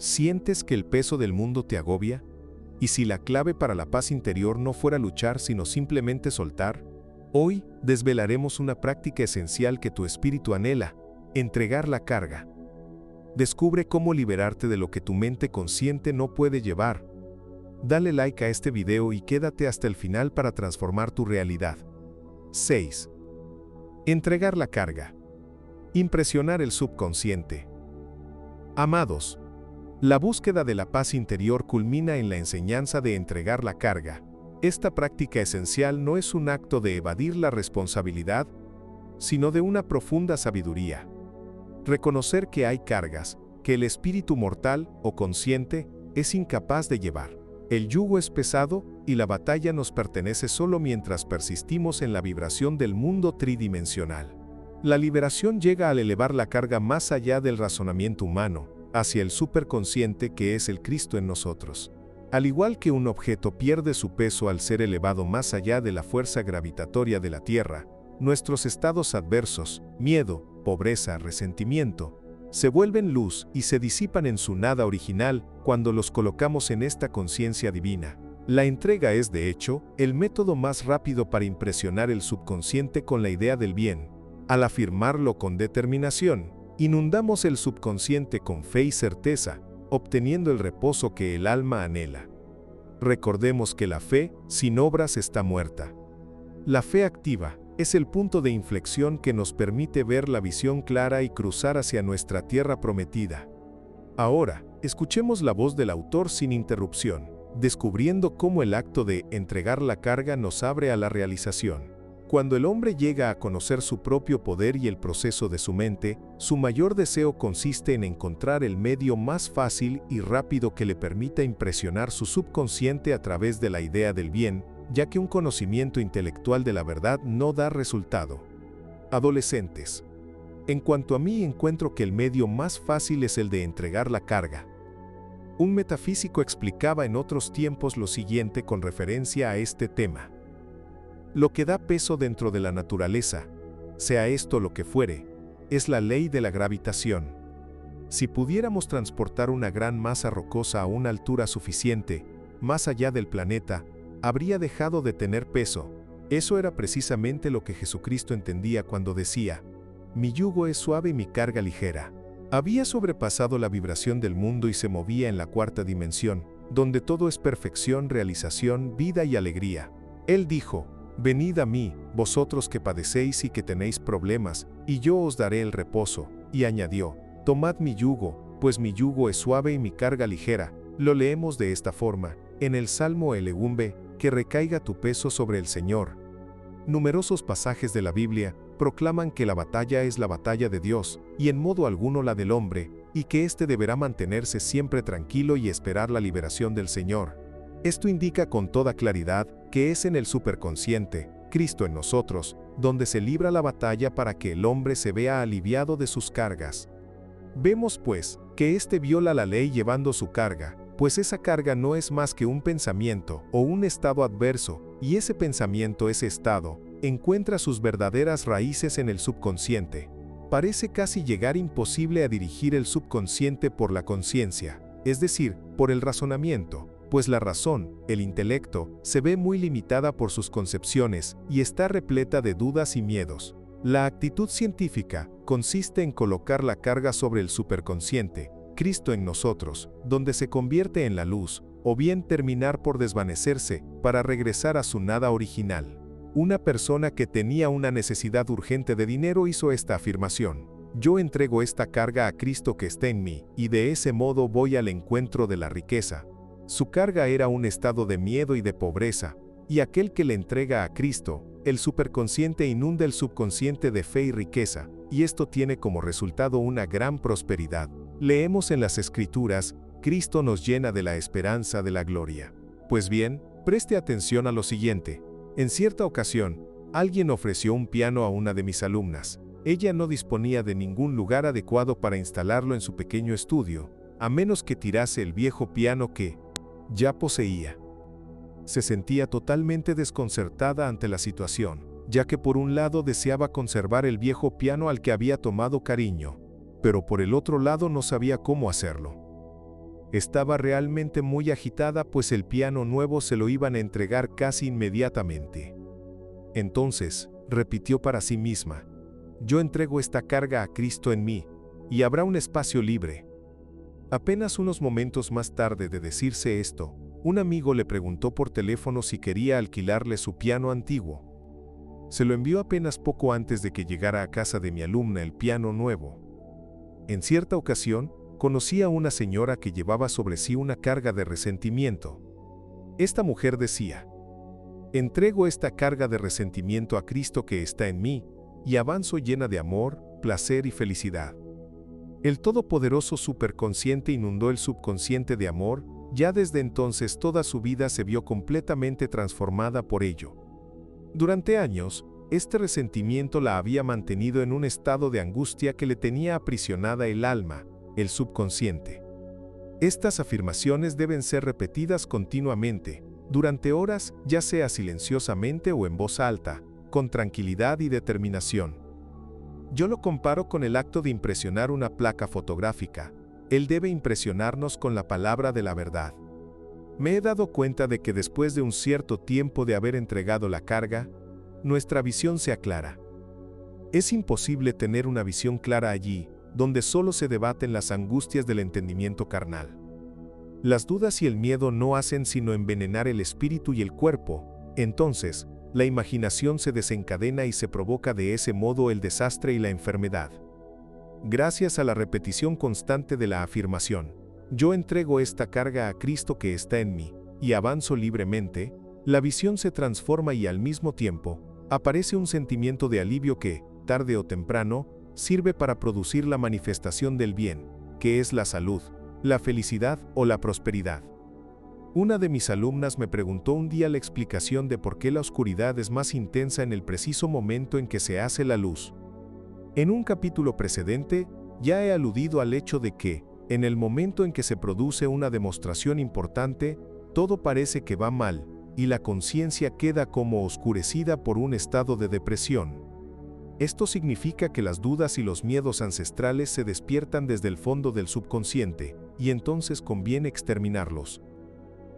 ¿Sientes que el peso del mundo te agobia? ¿Y si la clave para la paz interior no fuera luchar sino simplemente soltar? Hoy desvelaremos una práctica esencial que tu espíritu anhela: entregar la carga. Descubre cómo liberarte de lo que tu mente consciente no puede llevar. Dale like a este video y quédate hasta el final para transformar tu realidad. 6. Entregar la carga. Impresionar el subconsciente. Amados, la búsqueda de la paz interior culmina en la enseñanza de entregar la carga. Esta práctica esencial no es un acto de evadir la responsabilidad, sino de una profunda sabiduría. Reconocer que hay cargas que el espíritu mortal o consciente es incapaz de llevar. El yugo es pesado y la batalla nos pertenece solo mientras persistimos en la vibración del mundo tridimensional. La liberación llega al elevar la carga más allá del razonamiento humano, hacia el superconsciente que es el Cristo en nosotros. Al igual que un objeto pierde su peso al ser elevado más allá de la fuerza gravitatoria de la Tierra, nuestros estados adversos, miedo, pobreza, resentimiento, se vuelven luz y se disipan en su nada original cuando los colocamos en esta conciencia divina. La entrega es, de hecho, el método más rápido para impresionar el subconsciente con la idea del bien. Al afirmarlo con determinación, inundamos el subconsciente con fe y certeza, obteniendo el reposo que el alma anhela. Recordemos que la fe, sin obras, está muerta. La fe activa es el punto de inflexión que nos permite ver la visión clara y cruzar hacia nuestra tierra prometida. Ahora, escuchemos la voz del autor sin interrupción, descubriendo cómo el acto de entregar la carga nos abre a la realización. Cuando el hombre llega a conocer su propio poder y el proceso de su mente, su mayor deseo consiste en encontrar el medio más fácil y rápido que le permita impresionar su subconsciente a través de la idea del bien, ya que un conocimiento intelectual de la verdad no da resultado. Adolescentes. En cuanto a mí, encuentro que el medio más fácil es el de entregar la carga. Un metafísico explicaba en otros tiempos lo siguiente con referencia a este tema. Lo que da peso dentro de la naturaleza, sea esto lo que fuere, es la ley de la gravitación. Si pudiéramos transportar una gran masa rocosa a una altura suficiente, más allá del planeta, habría dejado de tener peso. Eso era precisamente lo que Jesucristo entendía cuando decía: mi yugo es suave y mi carga ligera. Había sobrepasado la vibración del mundo y se movía en la cuarta dimensión, donde todo es perfección, realización, vida y alegría. Él dijo: venid a mí, vosotros que padecéis y que tenéis problemas, y yo os daré el reposo. Y añadió: tomad mi yugo, pues mi yugo es suave y mi carga ligera. Lo leemos de esta forma, en el Salmo Elegumbe, que recaiga tu peso sobre el Señor. Numerosos pasajes de la Biblia proclaman que la batalla es la batalla de Dios, y en modo alguno la del hombre, y que éste deberá mantenerse siempre tranquilo y esperar la liberación del Señor. Esto indica con toda claridad que es en el superconsciente, Cristo en nosotros, donde se libra la batalla para que el hombre se vea aliviado de sus cargas. Vemos pues que éste viola la ley llevando su carga, pues esa carga no es más que un pensamiento o un estado adverso, y ese pensamiento, ese estado, encuentra sus verdaderas raíces en el subconsciente. Parece casi llegar imposible a dirigir el subconsciente por la conciencia, es decir, por el razonamiento, pues la razón, el intelecto, se ve muy limitada por sus concepciones y está repleta de dudas y miedos. La actitud científica consiste en colocar la carga sobre el superconsciente, Cristo en nosotros, donde se convierte en la luz, o bien terminar por desvanecerse para regresar a su nada original. Una persona que tenía una necesidad urgente de dinero hizo esta afirmación: yo entrego esta carga a Cristo que está en mí, y de ese modo voy al encuentro de la riqueza. Su carga era un estado de miedo y de pobreza, y aquel que le entrega a Cristo, el superconsciente, inunda el subconsciente de fe y riqueza, y esto tiene como resultado una gran prosperidad. Leemos en las Escrituras: Cristo nos llena de la esperanza de la gloria. Pues bien, preste atención a lo siguiente. En cierta ocasión, alguien ofreció un piano a una de mis alumnas. Ella no disponía de ningún lugar adecuado para instalarlo en su pequeño estudio, a menos que tirase el viejo piano que ya poseía. Se sentía totalmente desconcertada ante la situación, ya que por un lado deseaba conservar el viejo piano al que había tomado cariño, pero por el otro lado no sabía cómo hacerlo. Estaba realmente muy agitada, pues el piano nuevo se lo iban a entregar casi inmediatamente. Entonces, repitió para sí misma: yo entrego esta carga a Cristo en mí, y habrá un espacio libre. Apenas unos momentos más tarde de decirse esto, un amigo le preguntó por teléfono si quería alquilarle su piano antiguo. Se lo envió apenas poco antes de que llegara a casa de mi alumna el piano nuevo. En cierta ocasión, conocí a una señora que llevaba sobre sí una carga de resentimiento. Esta mujer decía: entrego esta carga de resentimiento a Cristo que está en mí, y avanzo llena de amor, placer y felicidad. El todopoderoso superconsciente inundó el subconsciente de amor. Ya desde entonces toda su vida se vio completamente transformada por ello. Durante años, este resentimiento la había mantenido en un estado de angustia que le tenía aprisionada el alma, el subconsciente. Estas afirmaciones deben ser repetidas continuamente, durante horas, ya sea silenciosamente o en voz alta, con tranquilidad y determinación. Yo lo comparo con el acto de impresionar una placa fotográfica. Él debe impresionarnos con la palabra de la verdad. Me he dado cuenta de que después de un cierto tiempo de haber entregado la carga, nuestra visión se aclara. Es imposible tener una visión clara allí, donde solo se debaten las angustias del entendimiento carnal. Las dudas y el miedo no hacen sino envenenar el espíritu y el cuerpo. Entonces, la imaginación se desencadena y se provoca de ese modo el desastre y la enfermedad. Gracias a la repetición constante de la afirmación, yo entrego esta carga a Cristo que está en mí, y avanzo libremente, la visión se transforma y al mismo tiempo, aparece un sentimiento de alivio que, tarde o temprano, sirve para producir la manifestación del bien, que es la salud, la felicidad o la prosperidad. Una de mis alumnas me preguntó un día la explicación de por qué la oscuridad es más intensa en el preciso momento en que se hace la luz. En un capítulo precedente, ya he aludido al hecho de que, en el momento en que se produce una demostración importante, todo parece que va mal, y la conciencia queda como oscurecida por un estado de depresión. Esto significa que las dudas y los miedos ancestrales se despiertan desde el fondo del subconsciente, y entonces conviene exterminarlos.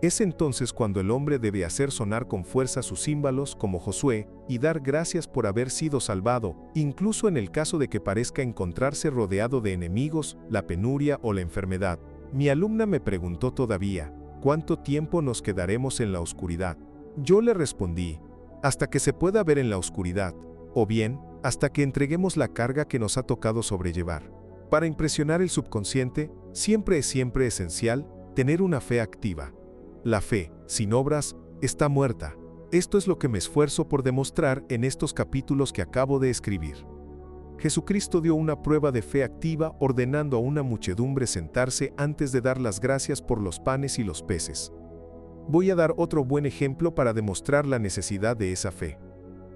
Es entonces cuando el hombre debe hacer sonar con fuerza sus címbalos como Josué y dar gracias por haber sido salvado, incluso en el caso de que parezca encontrarse rodeado de enemigos, la penuria o la enfermedad. Mi alumna me preguntó todavía, ¿cuánto tiempo nos quedaremos en la oscuridad? Yo le respondí, hasta que se pueda ver en la oscuridad, o bien, hasta que entreguemos la carga que nos ha tocado sobrellevar. Para impresionar el subconsciente, siempre es esencial tener una fe activa. La fe, sin obras, está muerta. Esto es lo que me esfuerzo por demostrar en estos capítulos que acabo de escribir. Jesucristo dio una prueba de fe activa ordenando a una muchedumbre sentarse antes de dar las gracias por los panes y los peces. Voy a dar otro buen ejemplo para demostrar la necesidad de esa fe.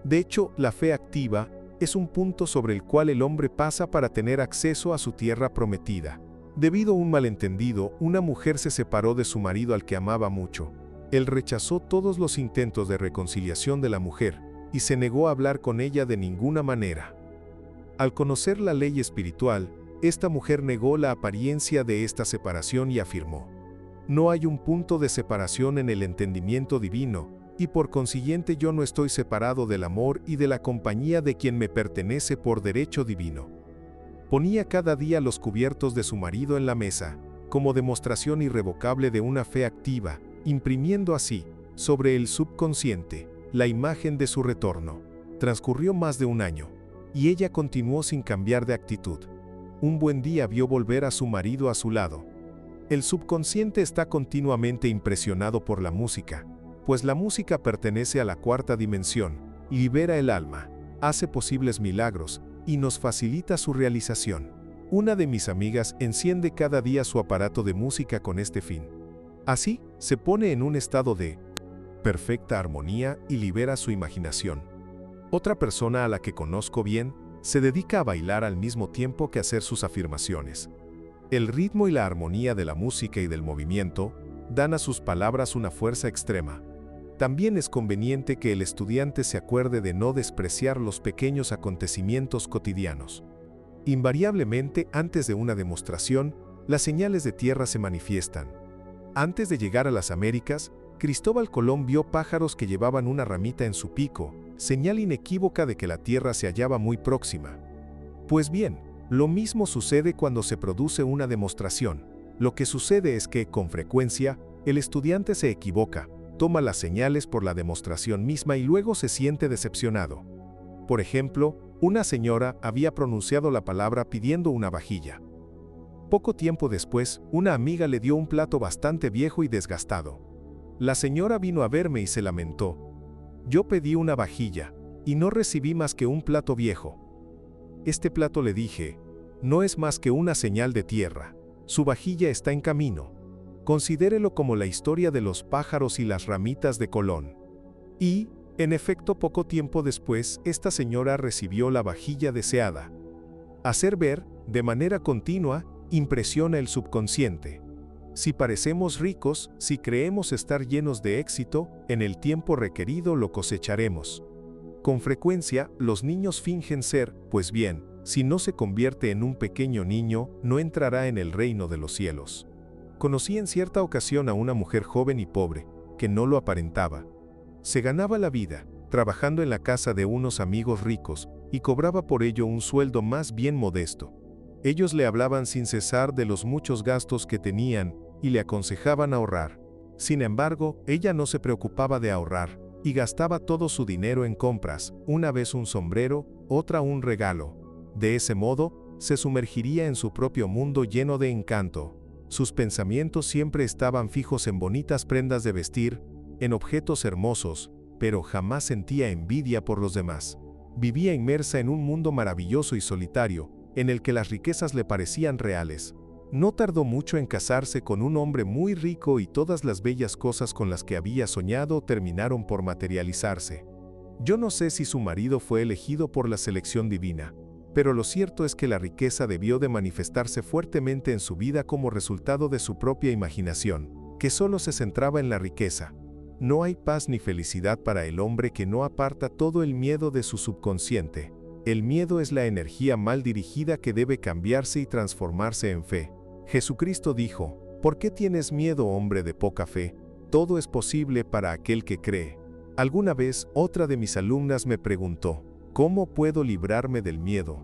De hecho, la fe activa es un punto sobre el cual el hombre pasa para tener acceso a su tierra prometida. Debido a un malentendido, una mujer se separó de su marido al que amaba mucho. Él rechazó todos los intentos de reconciliación de la mujer y se negó a hablar con ella de ninguna manera. Al conocer la ley espiritual, esta mujer negó la apariencia de esta separación y afirmó: no hay un punto de separación en el entendimiento divino, y por consiguiente yo no estoy separado del amor y de la compañía de quien me pertenece por derecho divino. Ponía cada día los cubiertos de su marido en la mesa, como demostración irrevocable de una fe activa, imprimiendo así, sobre el subconsciente, la imagen de su retorno. Transcurrió más de un año, y ella continuó sin cambiar de actitud. Un buen día vio volver a su marido a su lado. El subconsciente está continuamente impresionado por la música, pues la música pertenece a la cuarta dimensión, y libera el alma, hace posibles milagros, y nos facilita su realización. Una de mis amigas enciende cada día su aparato de música con este fin. Así, se pone en un estado de perfecta armonía y libera su imaginación. Otra persona a la que conozco bien, se dedica a bailar al mismo tiempo que hacer sus afirmaciones. El ritmo y la armonía de la música y del movimiento dan a sus palabras una fuerza extrema. También es conveniente que el estudiante se acuerde de no despreciar los pequeños acontecimientos cotidianos. Invariablemente, antes de una demostración, las señales de tierra se manifiestan. Antes de llegar a las Américas, Cristóbal Colón vio pájaros que llevaban una ramita en su pico, señal inequívoca de que la tierra se hallaba muy próxima. Pues bien, lo mismo sucede cuando se produce una demostración. Lo que sucede es que, con frecuencia, el estudiante se equivoca, toma las señales por la demostración misma y luego se siente decepcionado. Por ejemplo, una señora había pronunciado la palabra pidiendo una vajilla. Poco tiempo después, una amiga le dio un plato bastante viejo y desgastado. La señora vino a verme y se lamentó. Yo pedí una vajilla, y no recibí más que un plato viejo. Este plato, le dije, no es más que una señal de tierra. Su vajilla está en camino. Considérelo como la historia de los pájaros y las ramitas de Colón. Y, en efecto, poco tiempo después, esta señora recibió la vajilla deseada. Hacer ver, de manera continua, impresiona el subconsciente. Si parecemos ricos, si creemos estar llenos de éxito, en el tiempo requerido lo cosecharemos. Con frecuencia, los niños fingen ser, pues bien, si no se convierte en un pequeño niño, no entrará en el reino de los cielos. Conocí en cierta ocasión a una mujer joven y pobre, que no lo aparentaba. Se ganaba la vida, trabajando en la casa de unos amigos ricos, y cobraba por ello un sueldo más bien modesto. Ellos le hablaban sin cesar de los muchos gastos que tenían, y le aconsejaban ahorrar. Sin embargo, ella no se preocupaba de ahorrar, y gastaba todo su dinero en compras, una vez un sombrero, otra un regalo. De ese modo, se sumergiría en su propio mundo lleno de encanto. Sus pensamientos siempre estaban fijos en bonitas prendas de vestir, en objetos hermosos, pero jamás sentía envidia por los demás. Vivía inmersa en un mundo maravilloso y solitario, en el que las riquezas le parecían reales. No tardó mucho en casarse con un hombre muy rico y todas las bellas cosas con las que había soñado terminaron por materializarse. Yo no sé si su marido fue elegido por la selección divina, pero lo cierto es que la riqueza debió de manifestarse fuertemente en su vida como resultado de su propia imaginación, que solo se centraba en la riqueza. No hay paz ni felicidad para el hombre que no aparta todo el miedo de su subconsciente. El miedo es la energía mal dirigida que debe cambiarse y transformarse en fe. Jesucristo dijo, ¿por qué tienes miedo, hombre de poca fe? Todo es posible para aquel que cree. Alguna vez, otra de mis alumnas me preguntó, ¿cómo puedo librarme del miedo?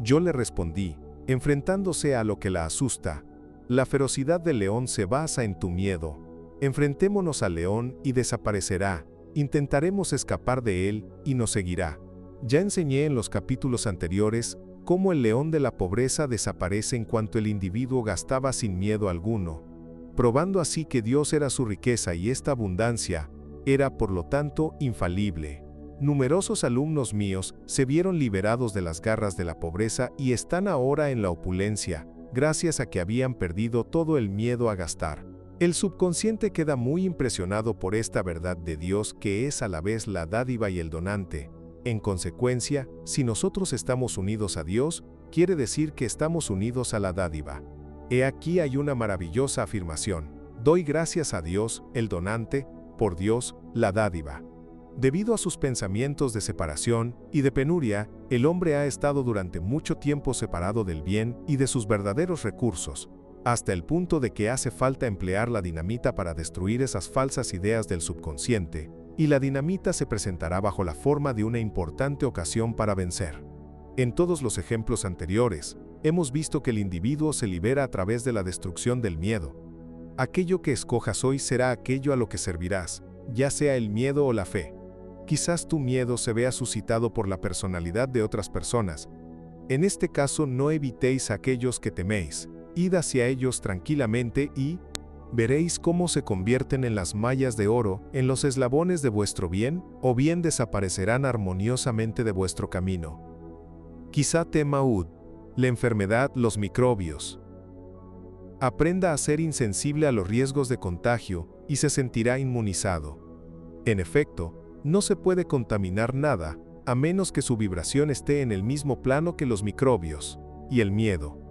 Yo le respondí, enfrentándose a lo que la asusta. La ferocidad del león se basa en tu miedo. Enfrentémonos al león y desaparecerá. Intentaremos escapar de él y nos seguirá. Ya enseñé en los capítulos anteriores cómo el león de la pobreza desaparece en cuanto el individuo gastaba sin miedo alguno, probando así que Dios era su riqueza y esta abundancia era, por lo tanto, infalible. Numerosos alumnos míos se vieron liberados de las garras de la pobreza y están ahora en la opulencia, gracias a que habían perdido todo el miedo a gastar. El subconsciente queda muy impresionado por esta verdad de Dios que es a la vez la dádiva y el donante. En consecuencia, si nosotros estamos unidos a Dios, quiere decir que estamos unidos a la dádiva. He aquí hay una maravillosa afirmación. Doy gracias a Dios, el donante, por Dios, la dádiva. Debido a sus pensamientos de separación y de penuria, el hombre ha estado durante mucho tiempo separado del bien y de sus verdaderos recursos, hasta el punto de que hace falta emplear la dinamita para destruir esas falsas ideas del subconsciente, y la dinamita se presentará bajo la forma de una importante ocasión para vencer. En todos los ejemplos anteriores, hemos visto que el individuo se libera a través de la destrucción del miedo. Aquello que escojas hoy será aquello a lo que servirás, ya sea el miedo o la fe. Quizás tu miedo se vea suscitado por la personalidad de otras personas. En este caso no evitéis a aquellos que teméis, id hacia ellos tranquilamente y veréis cómo se convierten en las mallas de oro, en los eslabones de vuestro bien, o bien desaparecerán armoniosamente de vuestro camino. Quizá tema la enfermedad, los microbios. Aprenda a ser insensible a los riesgos de contagio y se sentirá inmunizado. En efecto, no se puede contaminar nada, a menos que su vibración esté en el mismo plano que los microbios, y el miedo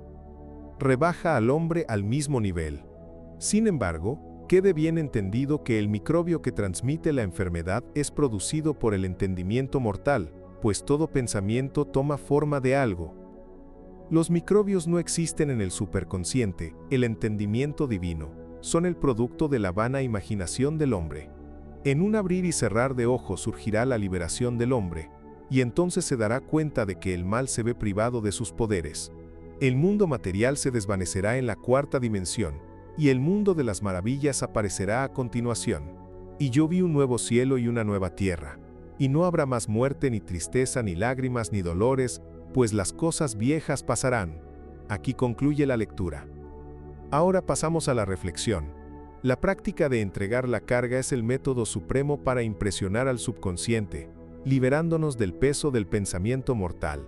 rebaja al hombre al mismo nivel. Sin embargo, quede bien entendido que el microbio que transmite la enfermedad es producido por el entendimiento mortal, pues todo pensamiento toma forma de algo. Los microbios no existen en el superconsciente, el entendimiento divino, son el producto de la vana imaginación del hombre. En un abrir y cerrar de ojos surgirá la liberación del hombre, y entonces se dará cuenta de que el mal se ve privado de sus poderes. El mundo material se desvanecerá en la cuarta dimensión, y el mundo de las maravillas aparecerá a continuación. Y yo vi un nuevo cielo y una nueva tierra, y no habrá más muerte, ni tristeza, ni lágrimas, ni dolores, pues las cosas viejas pasarán. Aquí concluye la lectura. Ahora pasamos a la reflexión. La práctica de entregar la carga es el método supremo para impresionar al subconsciente, liberándonos del peso del pensamiento mortal.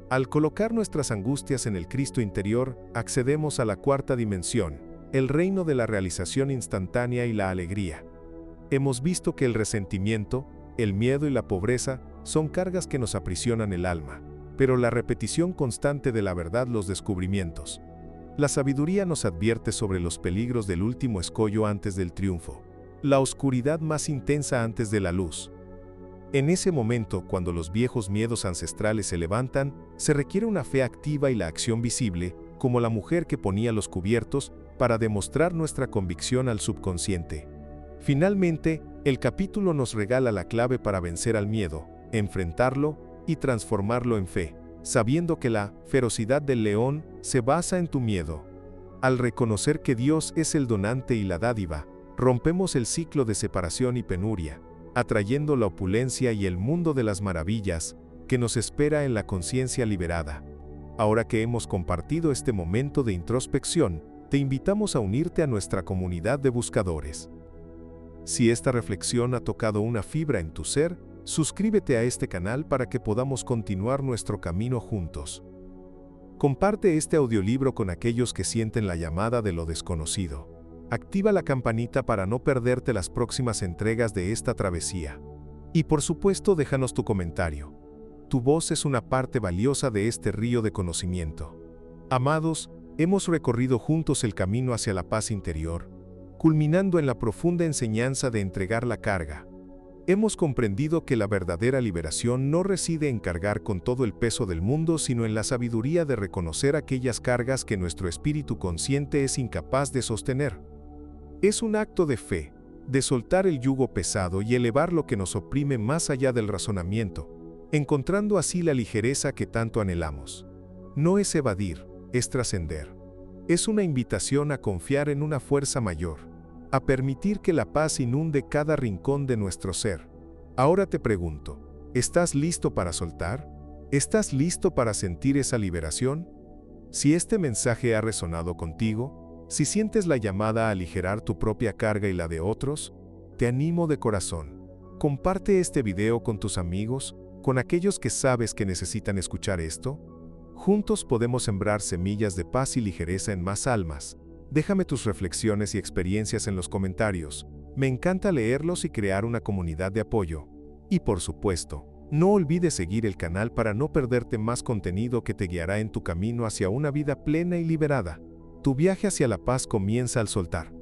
Al colocar nuestras angustias en el Cristo interior, accedemos a la cuarta dimensión, el reino de la realización instantánea y la alegría. Hemos visto que el resentimiento, el miedo y la pobreza son cargas que nos aprisionan el alma, pero la repetición constante de la verdad los descubrimientos. La sabiduría nos advierte sobre los peligros del último escollo antes del triunfo, la oscuridad más intensa antes de la luz. En ese momento, cuando los viejos miedos ancestrales se levantan, se requiere una fe activa y la acción visible, como la mujer que ponía los cubiertos, para demostrar nuestra convicción al subconsciente. Finalmente, el capítulo nos regala la clave para vencer al miedo, enfrentarlo y transformarlo en fe, sabiendo que la ferocidad del león se basa en tu miedo. Al reconocer que Dios es el donante y la dádiva, rompemos el ciclo de separación y penuria, atrayendo la opulencia y el mundo de las maravillas que nos espera en la conciencia liberada. Ahora que hemos compartido este momento de introspección, te invitamos a unirte a nuestra comunidad de buscadores. Si esta reflexión ha tocado una fibra en tu ser, suscríbete a este canal para que podamos continuar nuestro camino juntos. Comparte este audiolibro con aquellos que sienten la llamada de lo desconocido. Activa la campanita para no perderte las próximas entregas de esta travesía. Y por supuesto, déjanos tu comentario. Tu voz es una parte valiosa de este río de conocimiento. Amados, hemos recorrido juntos el camino hacia la paz interior, culminando en la profunda enseñanza de entregar la carga. Hemos comprendido que la verdadera liberación no reside en cargar con todo el peso del mundo, sino en la sabiduría de reconocer aquellas cargas que nuestro espíritu consciente es incapaz de sostener. Es un acto de fe, de soltar el yugo pesado y elevar lo que nos oprime más allá del razonamiento, encontrando así la ligereza que tanto anhelamos. No es evadir, es trascender. Es una invitación a confiar en una fuerza mayor, a permitir que la paz inunde cada rincón de nuestro ser. Ahora te pregunto, ¿estás listo para soltar? ¿Estás listo para sentir esa liberación? Si este mensaje ha resonado contigo, si sientes la llamada a aligerar tu propia carga y la de otros, te animo de corazón. Comparte este video con tus amigos, con aquellos que sabes que necesitan escuchar esto. Juntos podemos sembrar semillas de paz y ligereza en más almas. Déjame tus reflexiones y experiencias en los comentarios. Me encanta leerlos y crear una comunidad de apoyo. Y por supuesto, no olvides seguir el canal para no perderte más contenido que te guiará en tu camino hacia una vida plena y liberada. Tu viaje hacia la paz comienza al soltar.